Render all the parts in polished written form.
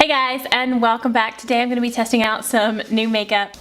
Hey guys, and welcome back. Today I'm going to be testing out some new makeup.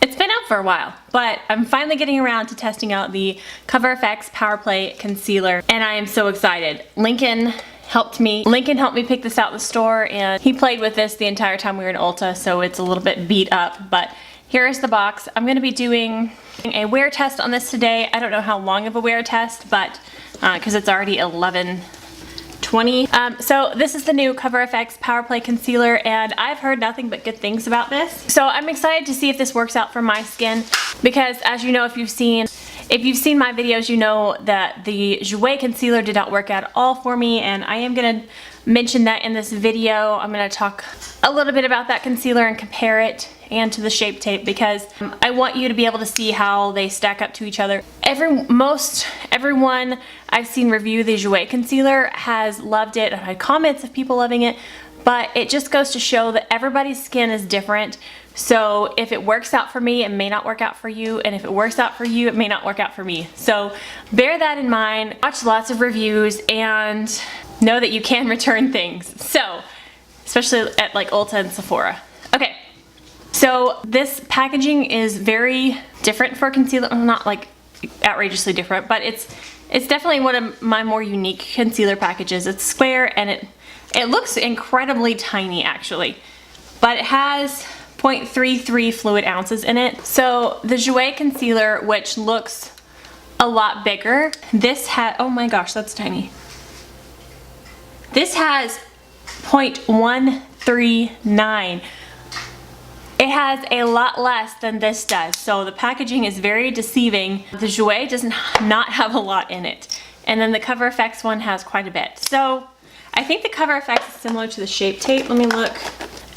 It's been out for a while, but I'm finally getting around to testing out the Cover FX Power Play Concealer, and I am so excited. Lincoln helped me pick this out in the store, and he played with this the entire time we were in Ulta, so it's a little bit beat up, but here is the box. I'm going to be doing a wear test on this today. I don't know how long of a wear test, but because it's already 11:20. So this is the new Cover FX Power Play Concealer, and I've heard nothing but good things about this. So I'm excited to see if this works out for my skin, because as you know, if you've seen my videos, you know that the Jouer concealer did not work out at all for me, and I am going to mention that in this video. I'm going to talk a little bit about that concealer and compare it and to the Shape Tape, because I want you to be able to see how they stack up to each other. Everyone I've seen review the Jouer concealer has loved it. I've had comments of people loving it, but it just goes to show that everybody's skin is different. So if it works out for me, it may not work out for you, and if it works out for you, it may not work out for me. So bear that in mind. Watch lots of reviews and know that you can return things. So, especially at like Ulta and Sephora. Okay. So this packaging is very different for concealer. Well, not like outrageously different, but it's definitely one of my more unique concealer packages. It's square and it looks incredibly tiny actually, but it has 0.33 fluid ounces in it. So the Jouer concealer, which looks a lot bigger, this had, oh my gosh, that's tiny. This has 0.139. It has a lot less than this does, so the packaging is very deceiving. The Jouer does not have a lot in it, and then the Cover FX one has quite a bit. So I think the Cover FX is similar to the Shape Tape. Let me look.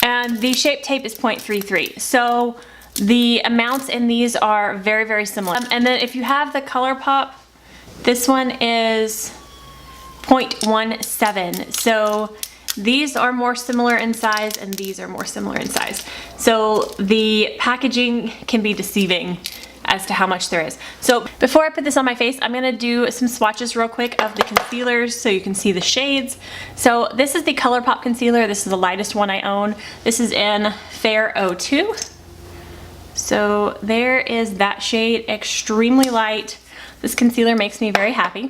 And the Shape Tape is 0.33. So the amounts in these are very, very similar. And then if you have the ColourPop, this one is 0.17. So these are more similar in size, and these are more similar in size. So the packaging can be deceiving as to how much there is. So before I put this on my face, I'm gonna do some swatches real quick of the concealers so you can see the shades. So this is the ColourPop concealer. This is the lightest one I own. This is in Fair 02. So there is that shade, extremely light. This concealer makes me very happy.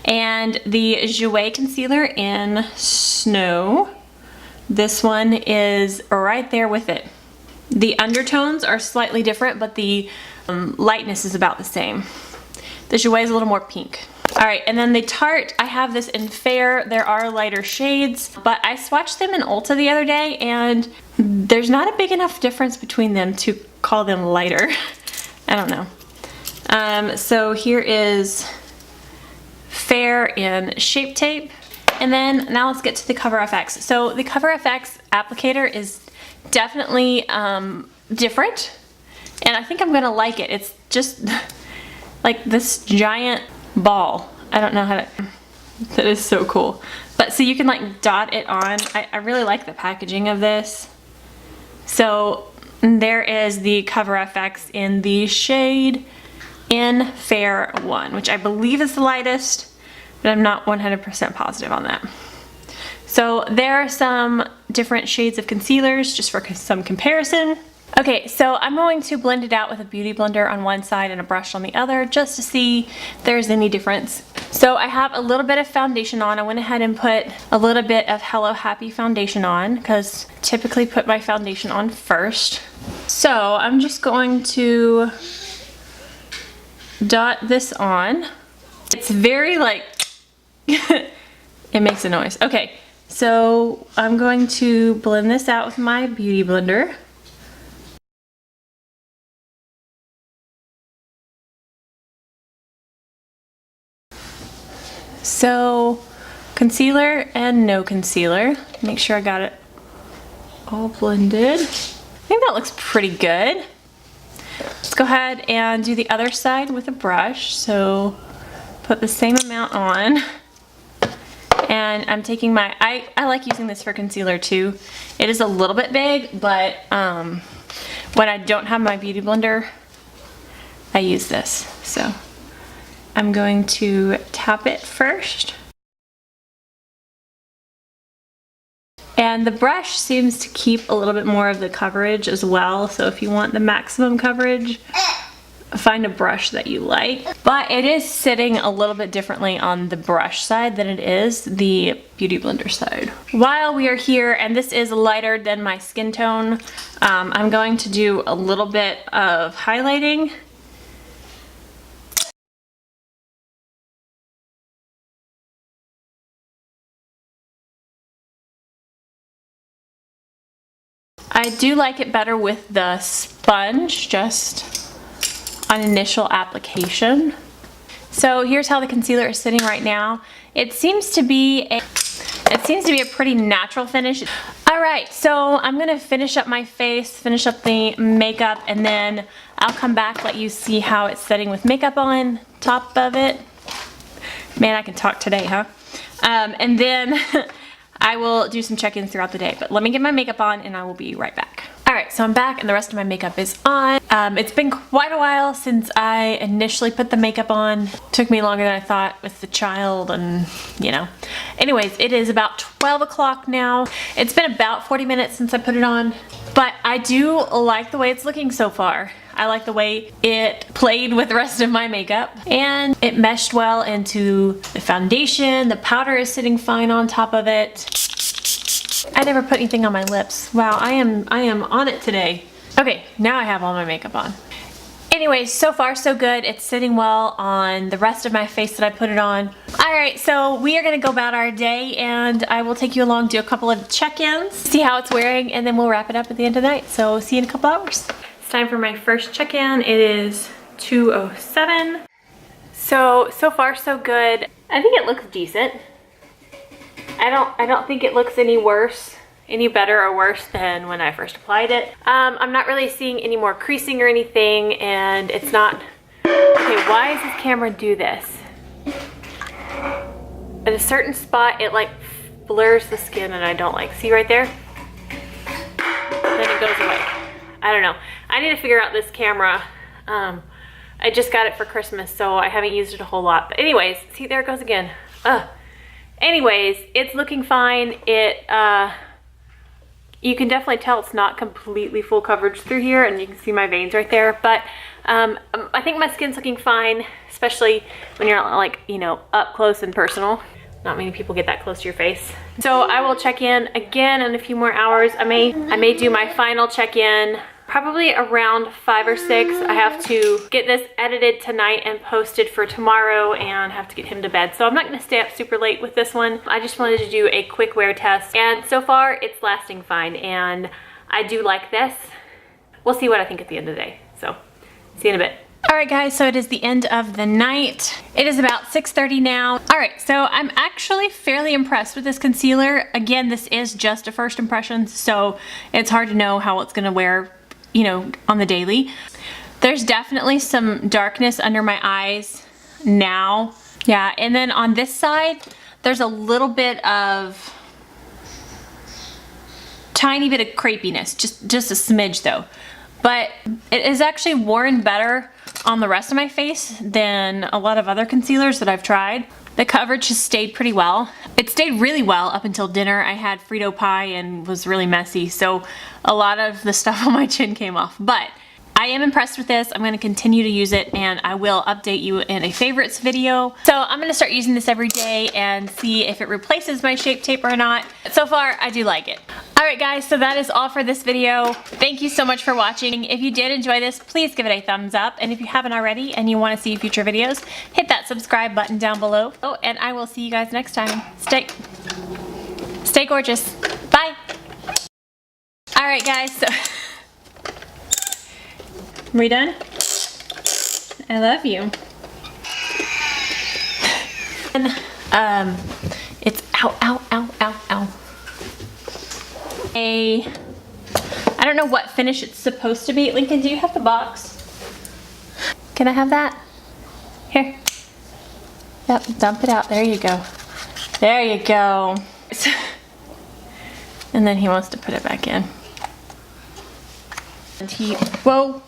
And the Jouer concealer in Snow, this one is right there with it. The undertones are slightly different, but the lightness is about the same. The Jouer is a little more pink. Alright, and then the Tarte, I have this in Fair. There are lighter shades, but I swatched them in Ulta the other day, and there's not a big enough difference between them to call them lighter. I don't know. So here is Fair in Shape Tape. And then now let's get to the Cover FX. So the Cover FX applicator is definitely different, and I think I'm gonna like it. It's just like this giant ball. I don't know how to, that is so cool. But so you can like dot it on. I really like the packaging of this. So there is the Cover FX in the shade in Fair 1, which I believe is the lightest, but I'm not 100% positive on that. So there are some different shades of concealers just for some comparison. Okay, so I'm going to blend it out with a beauty blender on one side and a brush on the other just to see if there's any difference. So I have a little bit of foundation on. I went ahead and put a little bit of Hello Happy foundation on, because I typically put my foundation on first. So I'm just going to dot this on. It's very like, it makes a noise. Okay, so I'm going to blend this out with my beauty blender. So concealer and no concealer. Make sure I got it all blended. I think that looks pretty good. Let's go ahead and do the other side with a brush. So put the same amount on. And I'm taking my, I like using this for concealer too. It is a little bit big, but when I don't have my beauty blender, I use this. So I'm going to tap it first. And the brush seems to keep a little bit more of the coverage as well. So if you want the maximum coverage, find a brush that you like. But it is sitting a little bit differently on the brush side than it is the Beauty Blender side. While we are here, and this is lighter than my skin tone, I'm going to do a little bit of highlighting. I do like it better with the sponge, just on initial application. So here's how the concealer is sitting right now. It seems to be a pretty natural finish. All right, so I'm gonna finish up my face, finish up the makeup, and then I'll come back, let you see how it's setting with makeup on top of it. Man, I can talk today, huh? And then I will do some check-ins throughout the day, but let me get my makeup on and I will be right back. All right, so I'm back and the rest of my makeup is on. It's been quite a while since I initially put the makeup on. It took me longer than I thought with the child and, you know. Anyways, it is about 12 o'clock now. It's been about 40 minutes since I put it on, but I do like the way it's looking so far. I like the way it played with the rest of my makeup, and it meshed well into the foundation. The powder is sitting fine on top of it. I never put anything on my lips. Wow, I am on it today. Okay, now I have all my makeup on. Anyways, so far so good. It's sitting well on the rest of my face that I put it on. All right, so we are gonna go about our day and I will take you along, do a couple of check-ins, see how it's wearing, and then we'll wrap it up at the end of the night. So see you in a couple hours. It's time for my first check-in. It is 2:07. So far so good. I think it looks decent. I don't think it looks any better or worse than when I first applied it. I'm not really seeing any more creasing or anything, and it's not, okay, why does this camera do this? At a certain spot, it like blurs the skin and I don't like. See right there? Then it goes away. I don't know. I need to figure out this camera. I just got it for Christmas, so I haven't used it a whole lot. But anyways, see, there it goes again. Anyways, it's looking fine. You can definitely tell it's not completely full coverage through here, and you can see my veins right there. But I think my skin's looking fine, especially when you're like, you know, up close and personal. Not many people get that close to your face. So I will check in again in a few more hours. I may do my final check-in probably around 5 or 6. I have to get this edited tonight and posted for tomorrow and have to get him to bed. So I'm not gonna stay up super late with this one. I just wanted to do a quick wear test, and so far it's lasting fine, and I do like this. We'll see what I think at the end of the day. So see you in a bit. All right guys, so it is the end of the night. It is about 6:30 now. All right, so I'm actually fairly impressed with this concealer. Again, this is just a first impression, so it's hard to know how it's gonna wear, you know, on the daily. There's definitely some darkness under my eyes now. Yeah, and then on this side, there's a little bit of, tiny bit of crepiness, just a smidge though. But it is actually worn better on the rest of my face than a lot of other concealers that I've tried. The coverage has stayed pretty well. It stayed really well up until dinner. I had Frito pie and was really messy, so a lot of the stuff on my chin came off. But I am impressed with this. I'm gonna continue to use it, and I will update you in a favorites video. So I'm gonna start using this every day and see if it replaces my Shape Tape or not. So far, I do like it. All right guys, so that is all for this video. Thank you so much for watching. If you did enjoy this, please give it a thumbs up. And if you haven't already and you wanna see future videos, hit that subscribe button down below. Oh, and I will see you guys next time. Stay gorgeous. Bye. All right guys, so are we done? I love you. And it's ow, ow, ow, ow, ow. I don't know what finish it's supposed to be. Lincoln, do you have the box? Can I have that? Here. Yep, dump it out. There you go. There you go. And then he wants to put it back in. And whoa.